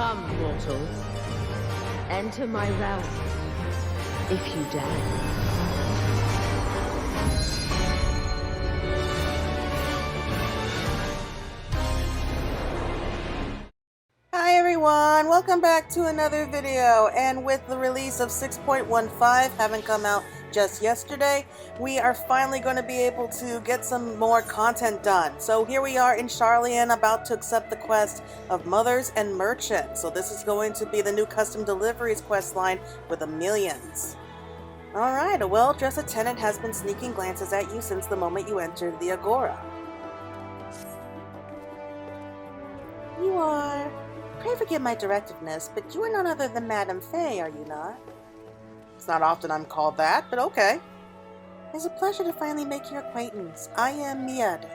Come, mortals. Enter my realm, if you dare. Hi everyone, welcome back to another video, and with the release of 6.15 having come out just yesterday, we are finally going to be able to get some more content done. So here we are in Charlian, about to accept the quest of Mothers and Merchants. So this is going to be the new custom deliveries quest line with Ameliance. Alright, a well-dressed attendant has been sneaking glances at you since the moment you entered the Agora. You are... Pray forgive my directiveness, but you are none other than Madame Faye, are you not? It's not often I'm called that, but okay. It's a pleasure to finally make your acquaintance. I am Mirid,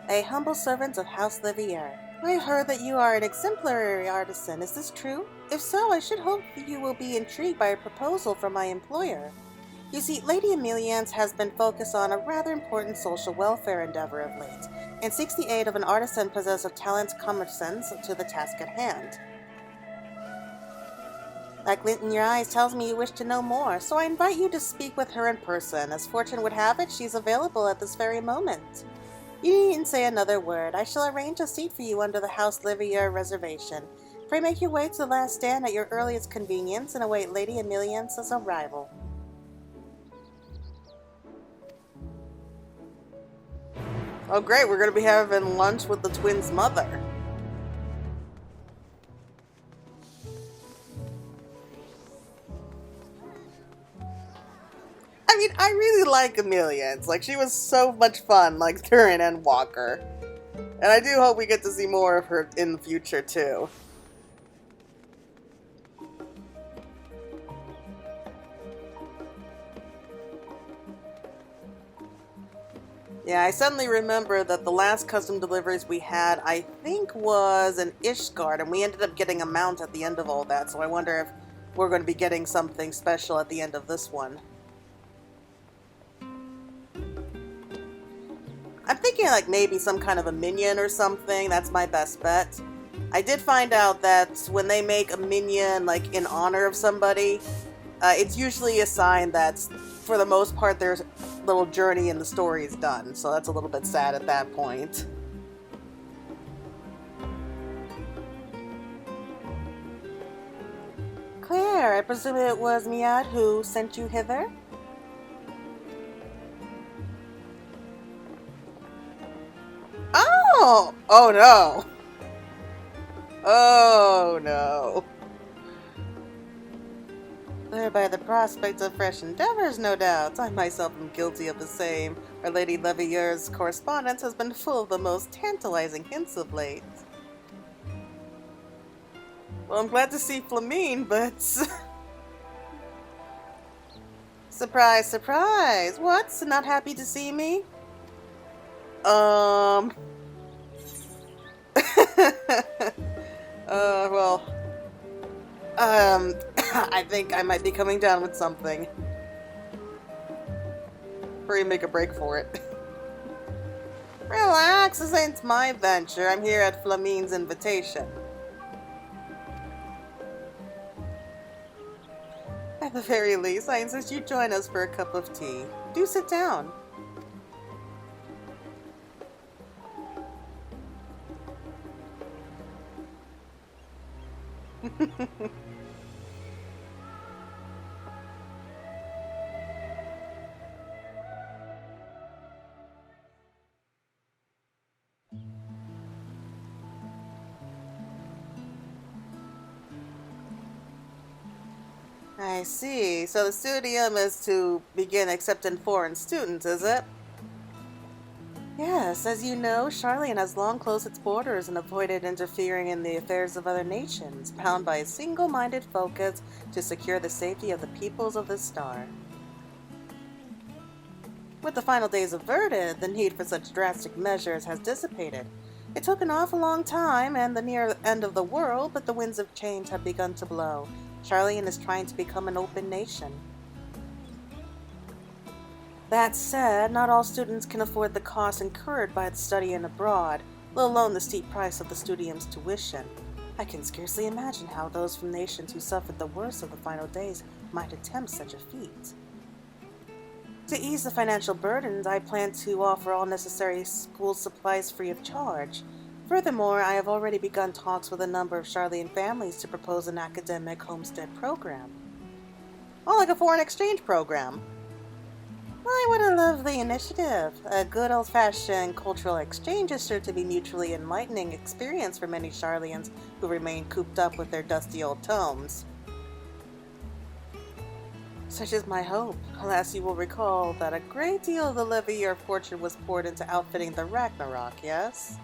a humble servant of House LEVEILLEUR. I heard that you are an exemplary artisan. Is this true? If so, I should hope that you will be intrigued by a proposal from my employer. You see, Lady Ameliance has been focused on a rather important social welfare endeavor of late, and seeks the aid of an artisan possessed of talents commerçants to the task at hand. That glint in your eyes tells me you wish to know more, so I invite you to speak with her in person. As fortune would have it, she's available at this very moment. You needn't say another word. I shall arrange a seat for you under the House LEVEILLEUR reservation. Pray make your way to the last stand at your earliest convenience and await Lady Ameliance's arrival. Oh great, we're going to be having lunch with the twins' mother. I mean, I really like Ameliance. Like, she was so much fun, like, during Endwalker. And I do hope we get to see more of her in the future, too. Yeah, I suddenly remember that the last custom deliveries we had, I think, was an Ishgard, and we ended up getting a mount at the end of all that, so I wonder if we're going to be getting something special at the end of this one. I'm thinking like maybe some kind of a minion or something. That's my best bet. I did find out that when they make a minion like in honor of somebody, it's usually a sign that for the most part their little journey in the story is done. So that's a little bit sad at that point. Claire, I presume it was Mirid who sent you hither? Oh! Oh no! Oh no. Lured by the prospect of fresh endeavors, no doubt. I myself am guilty of the same. Our Lady LEVEILLEUR's correspondence has been full of the most tantalizing hints of late. Well, I'm glad to see Flamine, but... Surprise, surprise! What? Not happy to see me? Well... I think I might be coming down with something. Hurry, make a break for it. Relax, this ain't my venture. I'm here at Flamine's invitation. At the very least, I insist you join us for a cup of tea. Do sit down. I see. So the studium is to begin accepting foreign students, is it? Yes, as you know, Charlian has long closed its borders and avoided interfering in the affairs of other nations, bound by a single-minded focus to secure the safety of the peoples of the star. With the final days averted, the need for such drastic measures has dissipated. It took an awful long time and the near end of the world, but the winds of change have begun to blow. Charlian is trying to become an open nation. That said, not all students can afford the costs incurred by studying abroad. let alone the steep price of the studium's tuition. I can scarcely imagine how those from nations who suffered the worst of the final days might attempt such a feat. To ease the financial burdens, I plan to offer all necessary school supplies free of charge. Furthermore, I have already begun talks with a number of Charlian families to propose an academic homestead program. Oh, like a foreign exchange program. Why, what a lovely initiative. A good old-fashioned cultural exchange is sure to be mutually enlightening experience for many Charlians who remain cooped up with their dusty old tomes. Such is my hope. Alas, you will recall that a great deal of the LEVEILLEUR fortune was poured into outfitting the Ragnarok, yes?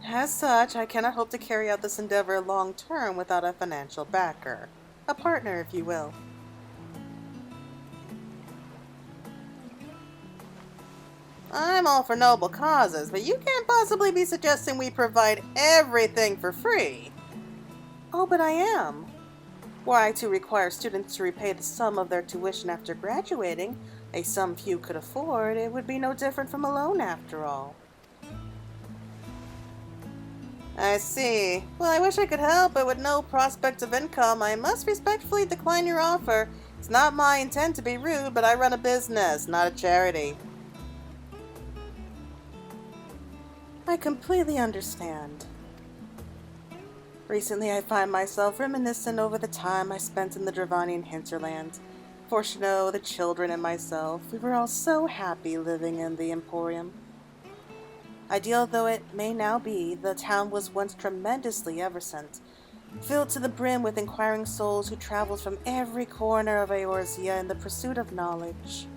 As such, I cannot hope to carry out this endeavor long-term without a financial backer. A partner, if you will. I'm all for noble causes, but you can't possibly be suggesting we provide everything for free. Oh, but I am. Were I to require students to repay the sum of their tuition after graduating, a sum few could afford, it would be no different from a loan after all. I see. Well, I wish I could help, but with no prospect of income, I must respectfully decline your offer. It's not my intent to be rude, but I run a business, not a charity. I completely understand. Recently, I find myself reminiscent over the time I spent in the Dravanian hinterland. For Snow, the children, and myself, we were all so happy living in the Emporium. Ideal though it may now be, the town was once tremendously effervescent, filled to the brim with inquiring souls who traveled from every corner of Eorzea in the pursuit of knowledge.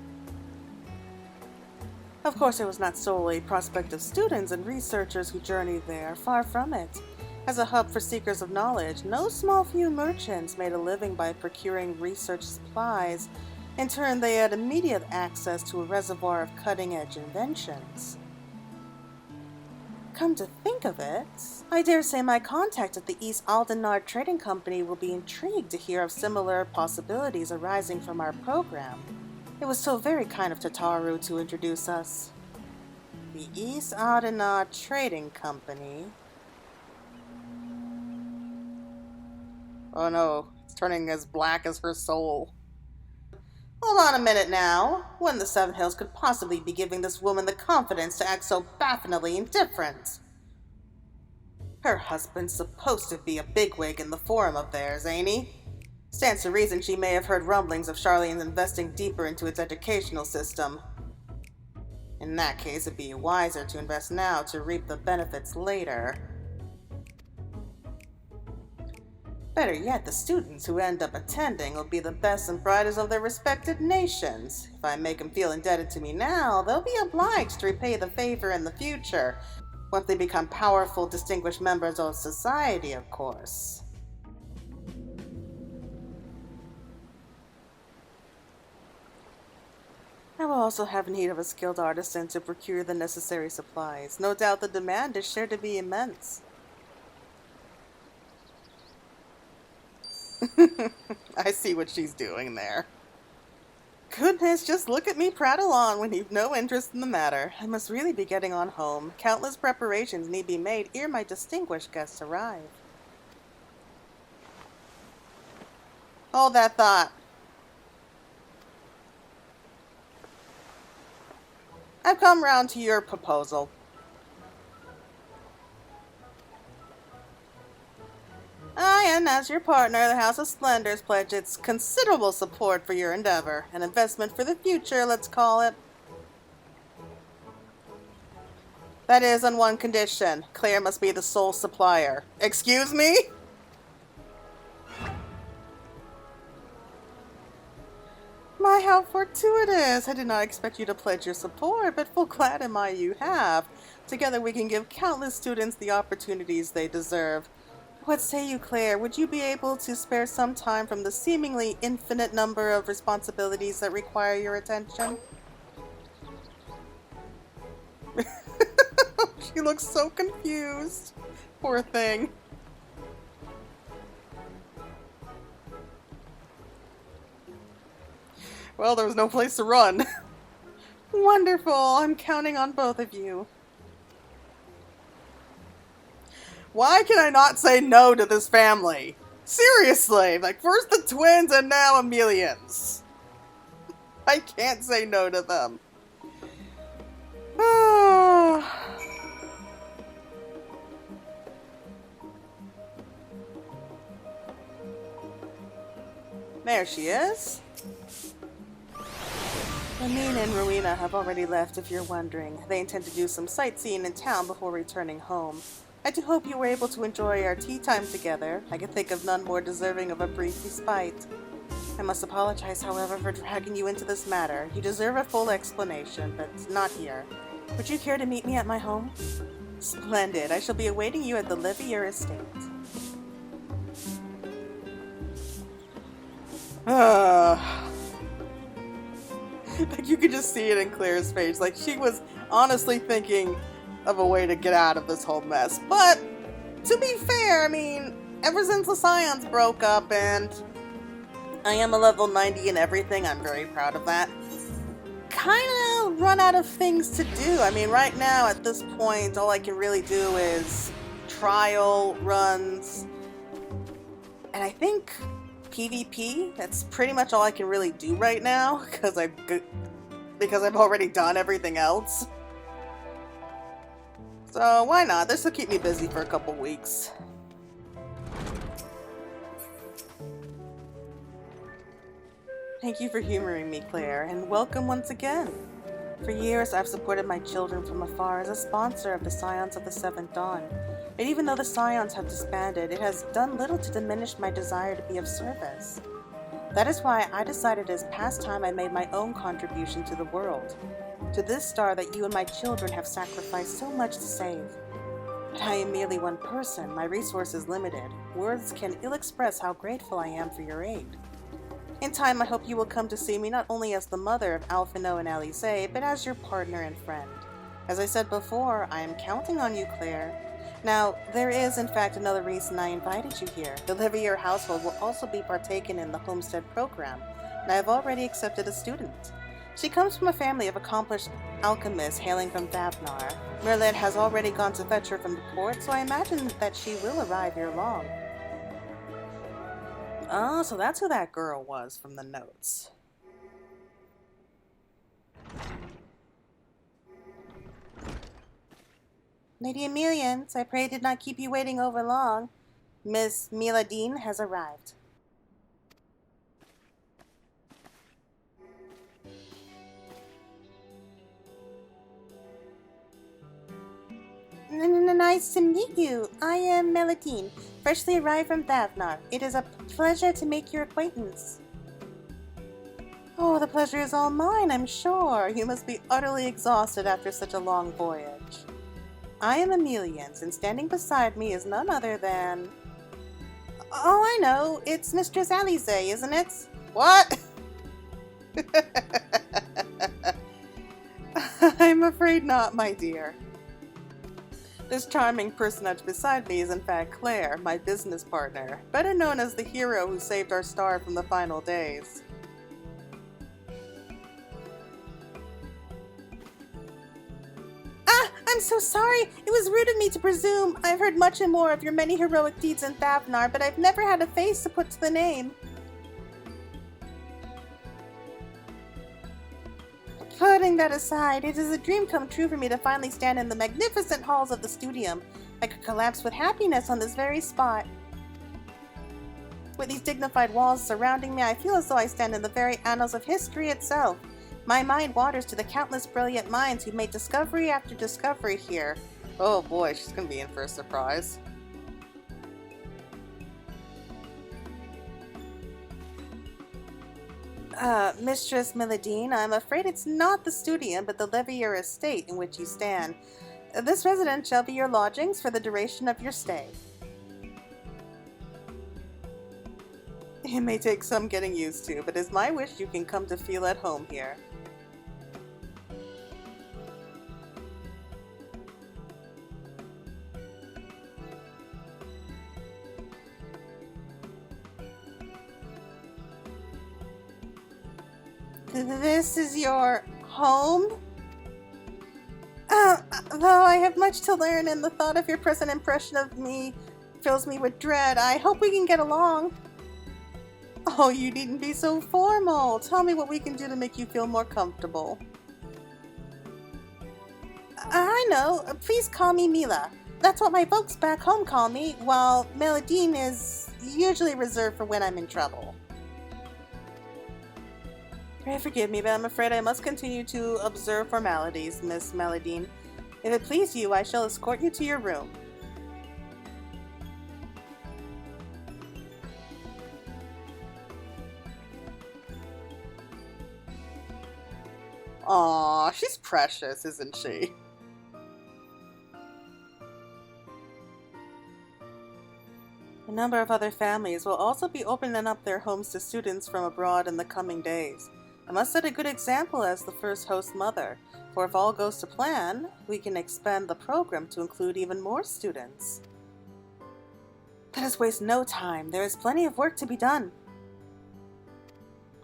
Of course, it was not solely prospective students and researchers who journeyed there, far from it. As a hub for seekers of knowledge, no small few merchants made a living by procuring research supplies. In turn, they had immediate access to a reservoir of cutting-edge inventions. Come to think of it, I dare say my contact at the East Aldenar Trading Company will be intrigued to hear of similar possibilities arising from our program. It was so very kind of Tataru to introduce us. The East Aldenar Trading Company? Oh no, it's turning as black as her soul. Hold on a minute now. When in the Seven Hills could possibly be giving this woman the confidence to act so bafflingly indifferent? Her husband's supposed to be a bigwig in the forum of theirs, ain't he? Stands to reason she may have heard rumblings of Charlian's investing deeper into its educational system. In that case, it'd be wiser to invest now to reap the benefits later. Better yet, the students who end up attending will be the best and brightest of their respected nations. If I make them feel indebted to me now, they'll be obliged to repay the favor in the future, once they become powerful, distinguished members of society, of course. I will also have need of a skilled artisan to procure the necessary supplies. No doubt the demand is sure to be immense. I see what she's doing there. Goodness, just look at me prattle on when you've no interest in the matter. I must really be getting on home. Countless preparations need be made ere my distinguished guests arrive. Hold that thought. I've come round to your proposal. And as your partner, the House of Splendors pledged its considerable support for your endeavor. An investment for the future, let's call it. That is, on one condition. Claire must be the sole supplier. Excuse me? My, how fortuitous! I did not expect you to pledge your support, but full glad am I you have. Together we can give countless students the opportunities they deserve. What say you, Claire? Would you be able to spare some time from the seemingly infinite number of responsibilities that require your attention? She looks so confused. Poor thing. Well, there was no place to run. Wonderful. I'm counting on both of you. Why can I not say no to this family? Seriously, like first the twins and now Ameliance. I can't say no to them. There she is. Amina and Rowena have already left, if you're wondering. They intend to do some sightseeing in town before returning home. I do hope you were able to enjoy our tea time together. I can think of none more deserving of a brief respite. I must apologize, however, for dragging you into this matter. You deserve a full explanation, but not here. Would you care to meet me at my home? Splendid. I shall be awaiting you at the LEVEILLEUR estate. Like, you could just see it in Claire's face. Like, she was honestly thinking of a way to get out of this whole mess. But, to be fair, I mean, ever since the Scions broke up and I am a level 90 and everything, I'm very proud of that, kind of run out of things to do. I mean, right now, at this point, all I can really do is trial runs, and I think PvP. That's pretty much all I can really do right now, because I've already done everything else. So why not? This will keep me busy for a couple weeks. Thank you for humoring me, Claire, and welcome once again. For years, I've supported my children from afar as a sponsor of the Scions of the Seventh Dawn. And even though the Scions have disbanded, it has done little to diminish my desire to be of service. That is why I decided it is past time I made my own contribution to the world, to this star that you and my children have sacrificed so much to save. But I am merely one person, my resources limited. Words can ill express how grateful I am for your aid. In time, I hope you will come to see me not only as the mother of Alphino and Alice, but as your partner and friend. As I said before, I am counting on you, Claire. Now, there is in fact another reason I invited you here. The LEVEILLEUR household will also be partaken in the Homestead program, and I have already accepted a student. She comes from a family of accomplished alchemists hailing from Thavnar. Merlin has already gone to fetch her from the port, so I imagine that she will arrive ere long. Oh, so that's who that girl was from the notes. Lady Ameliance, I pray did not keep you waiting over long. Miss Miladine has arrived. Nice to meet you. I am Miladine, freshly arrived from Thavnar. It is a pleasure to make your acquaintance. Oh, the pleasure is all mine, I'm sure. You must be utterly exhausted after such a long voyage. I am Ameliance, and standing beside me is none other than... Oh, I know. It's Mistress Alice, isn't it? What? I'm afraid not, my dear. This charming personage beside me is in fact Claire, my business partner, better known as the hero who saved our star from the final days. I'm so sorry. It was rude of me to presume. I've heard much and more of your many heroic deeds in Thavnar, but I've never had a face to put to the name. Putting that aside, it is a dream come true for me to finally stand in the magnificent halls of the studium. I could collapse with happiness on this very spot. With these dignified walls surrounding me, I feel as though I stand in the very annals of history itself. My mind wanders to the countless brilliant minds who made discovery after discovery here. Oh boy, she's gonna be in for a surprise. Mistress Miladine, I'm afraid it's not the studium, but the LEVEILLEUR estate in which you stand. This residence shall be your lodgings for the duration of your stay. It may take some getting used to, but it's my wish you can come to feel at home here. This is your home? Though I have much to learn and the thought of your present impression of me fills me with dread, I hope we can get along. Oh, you needn't be so formal. Tell me what we can do to make you feel more comfortable. I know. Please call me Mila. That's what my folks back home call me, while Meladine is usually reserved for when I'm in trouble. Pray forgive me, but I'm afraid I must continue to observe formalities, Miss Meladine. If it please you, I shall escort you to your room. Aw, she's precious, isn't she? A number of other families will also be opening up their homes to students from abroad in the coming days. I must set a good example as the first host mother, for if all goes to plan, we can expand the program to include even more students. Let us waste no time. There is plenty of work to be done.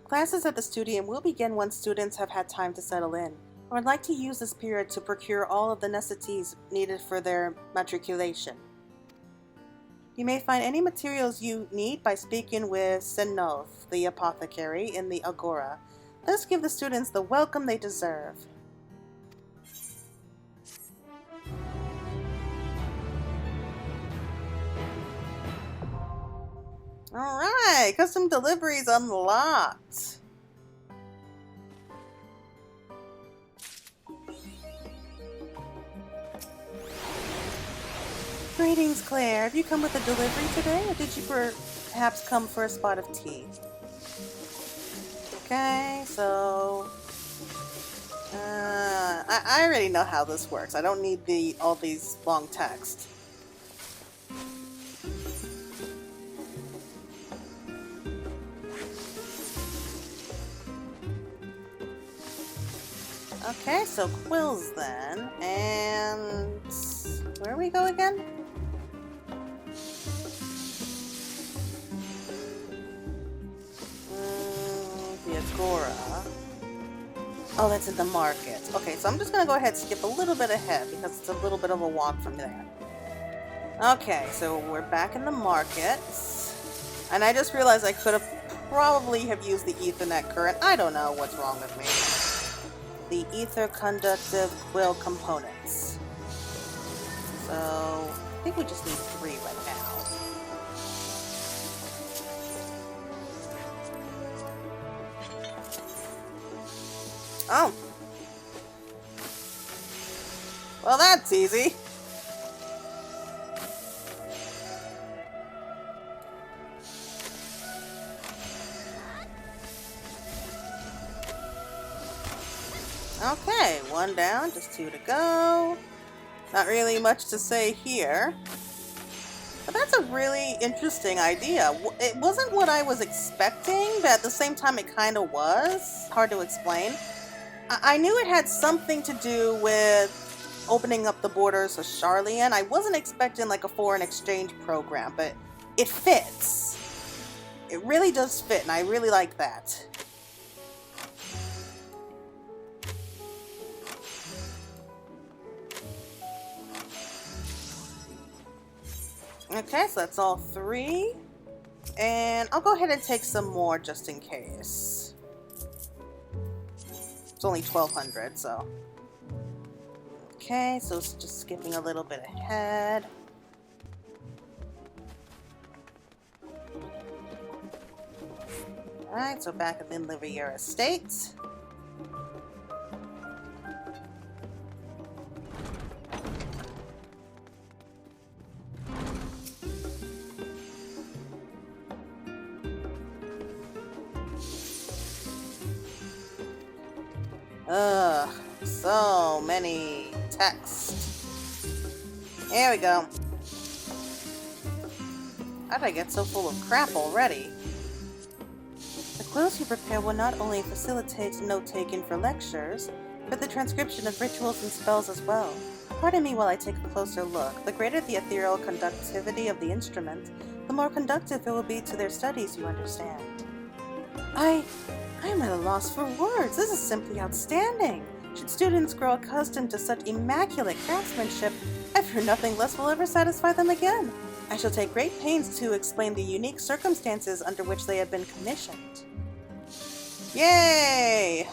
Classes at the studium will begin once students have had time to settle in. I would like to use this period to procure all of the necessities needed for their matriculation. You may find any materials you need by speaking with Senov, the apothecary, in the Agora. Let us give the students the welcome they deserve. Alright, custom deliveries unlocked. Greetings, Claire. Have you come with a delivery today, or did you perhaps come for a spot of tea? Okay, so... I already know how this works. I don't need all these long text. Okay, so quills then, and where we go again? The Agora. Oh, that's in the market. Okay, so I'm just gonna go ahead and skip a little bit ahead because it's a little bit of a walk from there. Okay, so we're back in the market, and I just realized I could have probably have used the Ethernet current. I don't know what's wrong with me. The ether conductive quill components. So I think we just need 3 right now. Oh. Well, that's easy. Okay, 1 down, just 2 to go. Not really much to say here. But that's a really interesting idea. It wasn't what I was expecting, but at the same time it kind of was. Hard to explain. I knew it had something to do with opening up the borders of Charlian. I wasn't expecting like a foreign exchange program, but it fits. It really does fit, and I really like that. Okay, so that's all 3. And I'll go ahead and take some more just in case. It's only 1200, so. Okay, so it's just skipping a little bit ahead. Alright, so back at the LEVEILLEUR estate. Ugh, so many text. Here we go. How did I get so full of crap already? The quills you prepare will not only facilitate note-taking for lectures, but the transcription of rituals and spells as well. Pardon me while I take a closer look. The greater the ethereal conductivity of the instrument, the more conductive it will be to their studies, you understand. I'm at a loss for words. This is simply outstanding. Should students grow accustomed to such immaculate craftsmanship, I fear nothing less will ever satisfy them again. I shall take great pains to explain the unique circumstances under which they have been commissioned. Yay!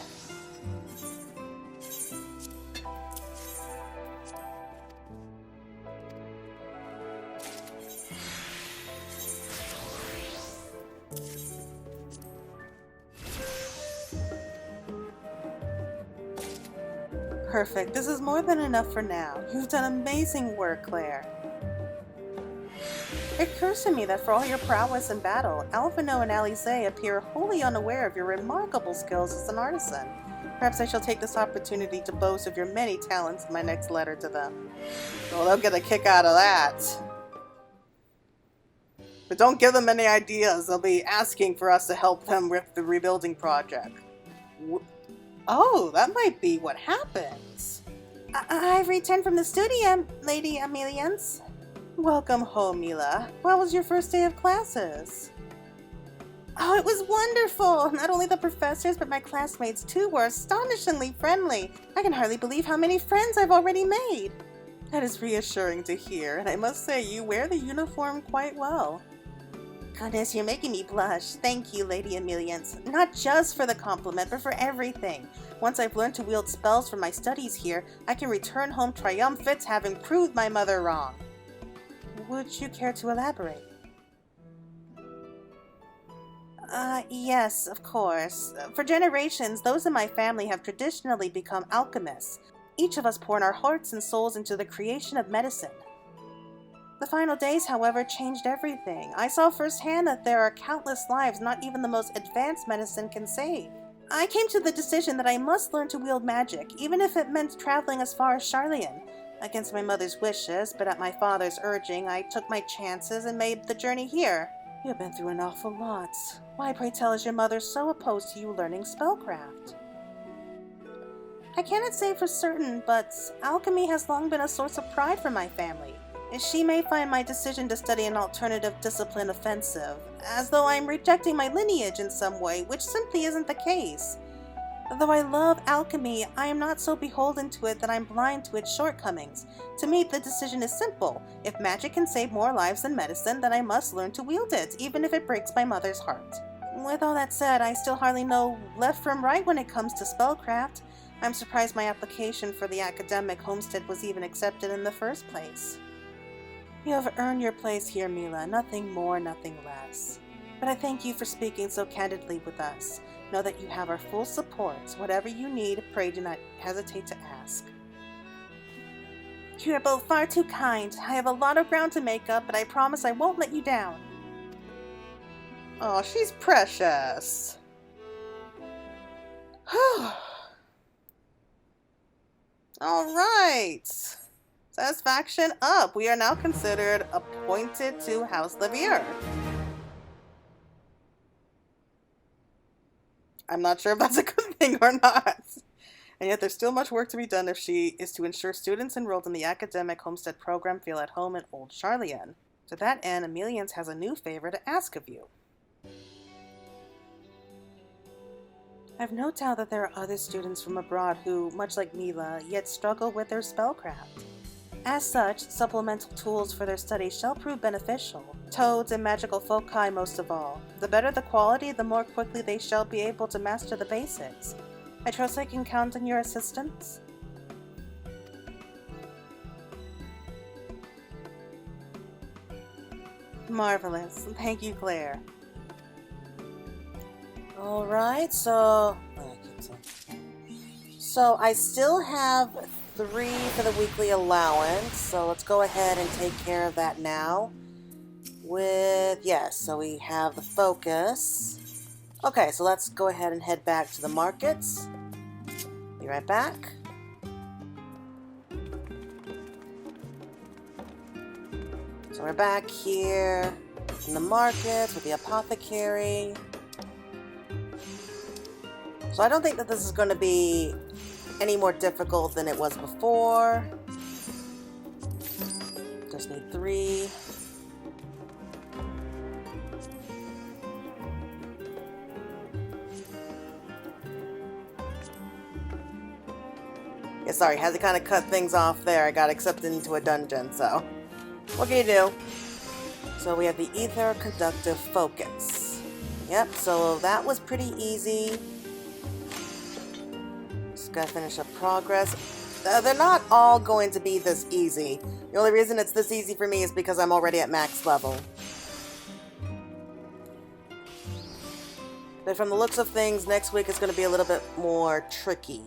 Perfect. This is more than enough for now. You've done amazing work, Claire. It occurs to me that for all your prowess in battle, Alphino and Alice appear wholly unaware of your remarkable skills as an artisan. Perhaps I shall take this opportunity to boast of your many talents in my next letter to them. Well, they'll get a kick out of that. But don't give them any ideas. They'll be asking for us to help them with the rebuilding project. Oh, that might be what happens. I've returned from the studio, Lady Ameliance. Welcome home, Mila. How was your first day of classes? Oh, it was wonderful. Not only the professors, but my classmates too were astonishingly friendly. I can hardly believe how many friends I've already made. That is reassuring to hear, and I must say you wear the uniform quite well. Goodness, you're making me blush. Thank you, Lady Ameliance. Not just for the compliment, but for everything. Once I've learned to wield spells from my studies here, I can return home triumphant, having proved my mother wrong. Would you care to elaborate? Yes, of course. For generations, those in my family have traditionally become alchemists. Each of us poured our hearts and souls into the creation of medicine. The final days, however, changed everything. I saw firsthand that there are countless lives not even the most advanced medicine can save. I came to the decision that I must learn to wield magic, even if it meant traveling as far as Charlian. Against my mother's wishes, but at my father's urging, I took my chances and made the journey here. You've been through an awful lot. Why, pray tell, is your mother so opposed to you learning spellcraft? I cannot say for certain, but alchemy has long been a source of pride for my family. She may find my decision to study an alternative discipline offensive, as though I am rejecting my lineage in some way, which simply isn't the case. Though I love alchemy, I am not so beholden to it that I'm blind to its shortcomings. To me, the decision is simple. If magic can save more lives than medicine, then I must learn to wield it, even if it breaks my mother's heart. With all that said, I still hardly know left from right when it comes to spellcraft. I'm surprised my application for the academic homestead was even accepted in the first place. You have earned your place here, Mila, nothing more, nothing less. But I thank you for speaking so candidly with us. Know that you have our full support. Whatever you need, pray do not hesitate to ask. You are both far too kind. I have a lot of ground to make up, but I promise I won't let you down. Oh, she's precious. All right. Satisfaction up. We are now considered appointed to House LEVEILLEUR. I'm not sure if that's a good thing or not. And yet there's still much work to be done if she is to ensure students enrolled in the academic homestead program feel at home in Old Charlian. To that end, Ameliance has a new favor to ask of you. I've no doubt that there are other students from abroad who, much like Mila, yet struggle with their spellcraft. As such, supplemental tools for their studies shall prove beneficial. Toads and magical foci most of all. The better the quality, the more quickly they shall be able to master the basics. I trust I can count on your assistance? Marvelous. Thank you, Claire. Alright, so I still have 3 for the weekly allowance, so let's go ahead and take care of that now. So we have the focus. Okay, so let's go ahead and head back to the markets. Be right back. So we're back here in the markets with the apothecary. So I don't think that this is going to be any more difficult than it was before. Just need 3. Yeah, sorry, had to kind of cut things off there. I got accepted into a dungeon, so what can you do? So we have the ether conductive focus. Yep, so that was pretty easy. Just gotta finish up progress. They're not all going to be this easy. The only reason it's this easy for me is because I'm already at max level. But from the looks of things, next week is going to be a little bit more tricky.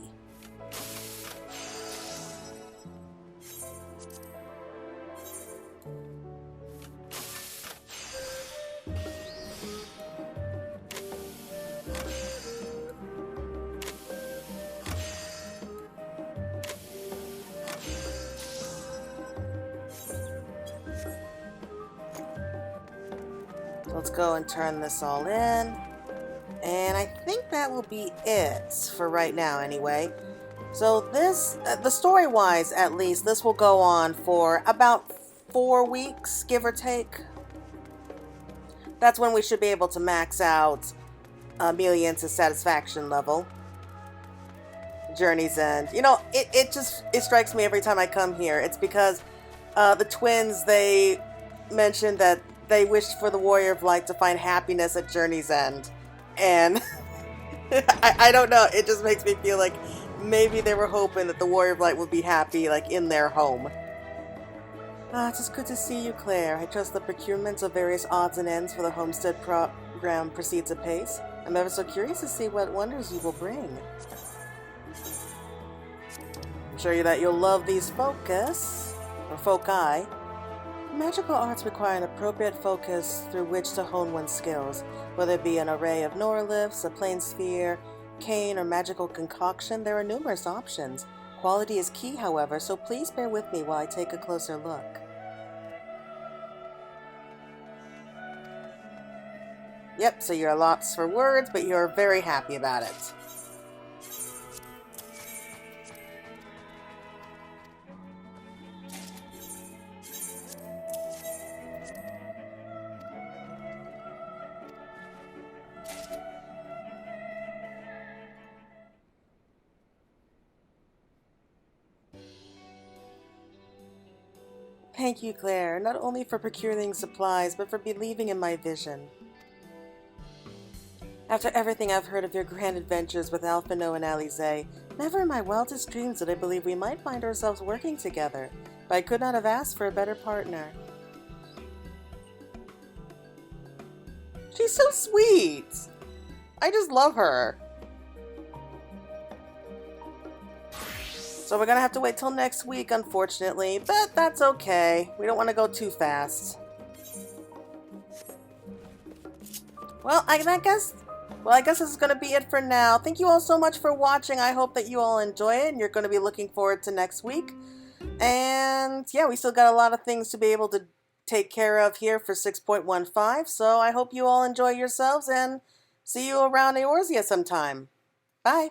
Let's go and turn this all in. And I think that will be it for right now anyway. So this, the story-wise at least, this will go on for about 4 weeks, give or take. That's when we should be able to max out Ameliance's satisfaction level. Journey's End. You know, it strikes me every time I come here. It's because the twins, they mentioned that they wished for the Warrior of Light to find happiness at Journey's End. And I don't know, it just makes me feel like maybe they were hoping that the Warrior of Light would be happy, like, in their home. It's just good to see you, Claire. I trust the procurements of various odds and ends for the homestead program proceeds apace. I'm ever so curious to see what wonders you will bring. I'm sure that you'll love these foci. Magical arts require an appropriate focus through which to hone one's skills, whether it be an array of Norlifts, a plane sphere, cane, or magical concoction. There are numerous options. Quality is key, however, so please bear with me while I take a closer look. Yep, so you're lost for words, but you're very happy about it. Thank you, Claire, not only for procuring supplies, but for believing in my vision. After everything I've heard of your grand adventures with Alphino and Alize, never in my wildest dreams did I believe we might find ourselves working together, but I could not have asked for a better partner. She's so sweet! I just love her. So we're gonna have to wait till next week, unfortunately, but that's okay. We don't want to go too fast. Well, I guess this is gonna be it for now. Thank you all so much for watching. I hope that you all enjoy it and you're gonna be looking forward to next week. And yeah, we still got a lot of things to be able to take care of here for 6.15. So I hope you all enjoy yourselves and see you around Eorzea sometime. Bye.